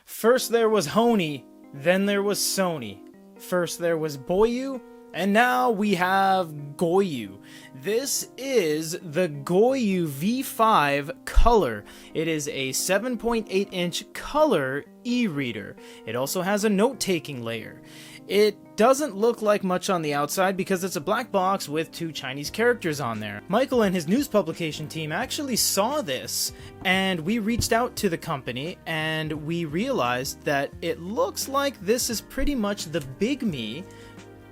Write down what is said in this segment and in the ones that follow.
First there was Honey, then there was Sony. First there was Boyu, and now we have Goyu. This is the Goyu V5 Color. It is a 7.8-inch color e-reader. It also has a note-taking layer. It doesn't look like much on the outside because it's a black box with 2 Chinese characters on there. Michael and his news publication team actually saw this, and we reached out to the company and we realized that it looks like this is pretty much the BIGME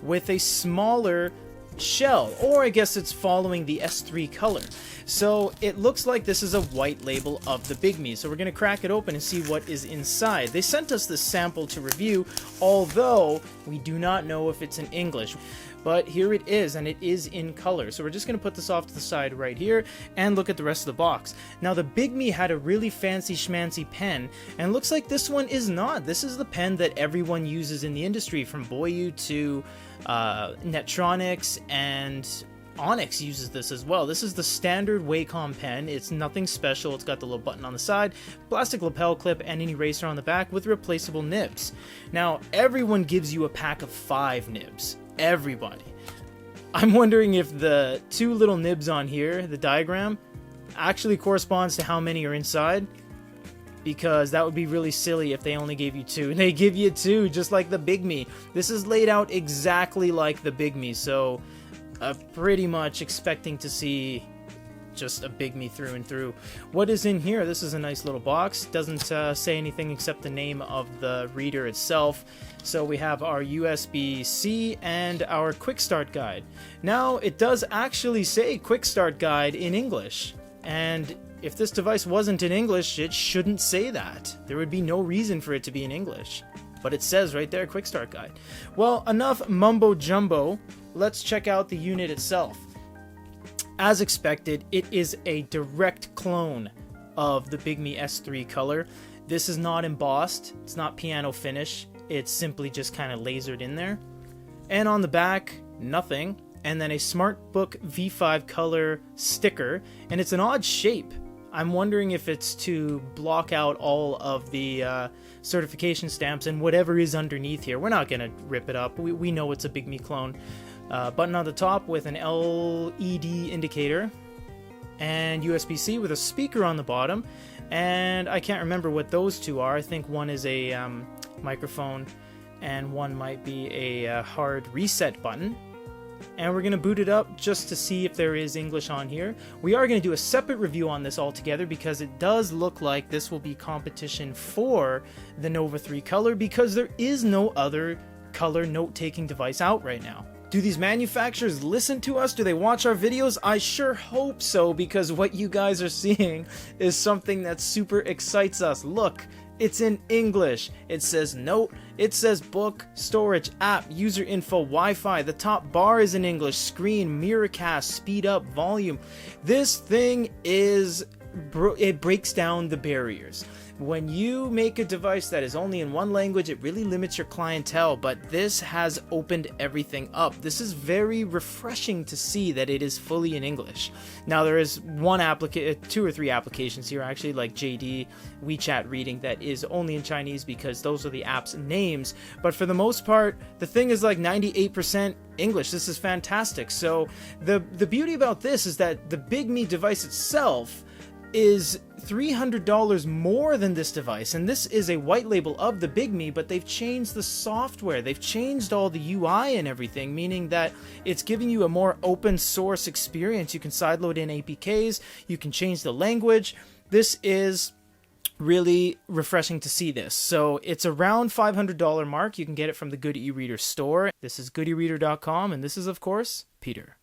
with a smaller shell, or I guess it's following the S3 color. So it looks like this is a white label of the BIGME. So we're going to crack it open and see what is inside. They sent us this sample to review, although we do not know if it's in English. But here it is, and it is in color. So we're just going to put this off to the side right here and look at the rest of the box. Now the BIGME had a really fancy schmancy pen, and looks like this one is not. This is the pen that everyone uses in the industry, from Boyu to Netronics, and Onyx uses this as well. This is the Standard Wacom Pen. It's nothing special. It's got the little button on the side, plastic lapel clip, and an eraser on the back with replaceable nibs. Now, everyone gives you a pack of 5 nibs. Everybody. I'm wondering if the 2 little nibs on here, the diagram, actually corresponds to how many are inside, because that would be really silly if they only gave you 2. And they give you 2, just like the BIGME. This is laid out exactly like the BIGME, so pretty much expecting to see just a BIGME through and through. What is in here? This is a nice little box. Doesn't say anything except the name of the reader itself. So we have our USB-C and our Quick Start Guide. Now, it does actually say Quick Start Guide in English, and if this device wasn't in English, it shouldn't say that. There would be no reason for it to be in English. But it says right there, Quick Start Guide. Well, enough mumbo jumbo. Let's check out the unit itself. As expected, it is a direct clone of the BIGME S3 color. This is not embossed. It's not piano finish. It's simply just kind of lasered in there. And on the back, nothing. And then a Smartbook V5 color sticker. And it's an odd shape. I'm wondering if it's to block out all of the certification stamps and whatever is underneath here. We're not going to rip it up. We know it's a BIGME clone. Button on the top with an LED indicator, and USB-C with a speaker on the bottom. And I can't remember what those 2 are. I think one is a microphone, and one might be a hard reset button. And we're going to boot it up just to see if there is English on here. We are going to do a separate review on this altogether, because it does look like this will be competition for the Nova 3 Color, because there is no other color note-taking device out right now. Do these manufacturers listen to us? Do they watch our videos? I sure hope so, because what you guys are seeing is something that super excites us. Look, it's in English. It says note, it says book, storage, app, user info, Wi-Fi. The top bar is in English, screen, mirrorcast, speed up, volume. This thing it breaks down the barriers. When you make a device that is only in one language, it really limits your clientele, but this has opened everything up. This is very refreshing to see that it is fully in English. Now, there is 2 or 3 applications here, actually, like JD, WeChat reading, that is only in Chinese, because those are the app's names. But for the most part, the thing is like 98% English. This is fantastic. So the beauty about this is that the BIGME device itself is $300 more than this device, and this is a white label of the BIGME, but they've changed the software, they've changed all the UI and everything, meaning that it's giving you a more open source experience. You can sideload in APKs, you can change the language. This is really refreshing to see this. So it's around $500 mark. You can get it from the Good eReader store. This is goodereader.com, and this is, of course, Peter.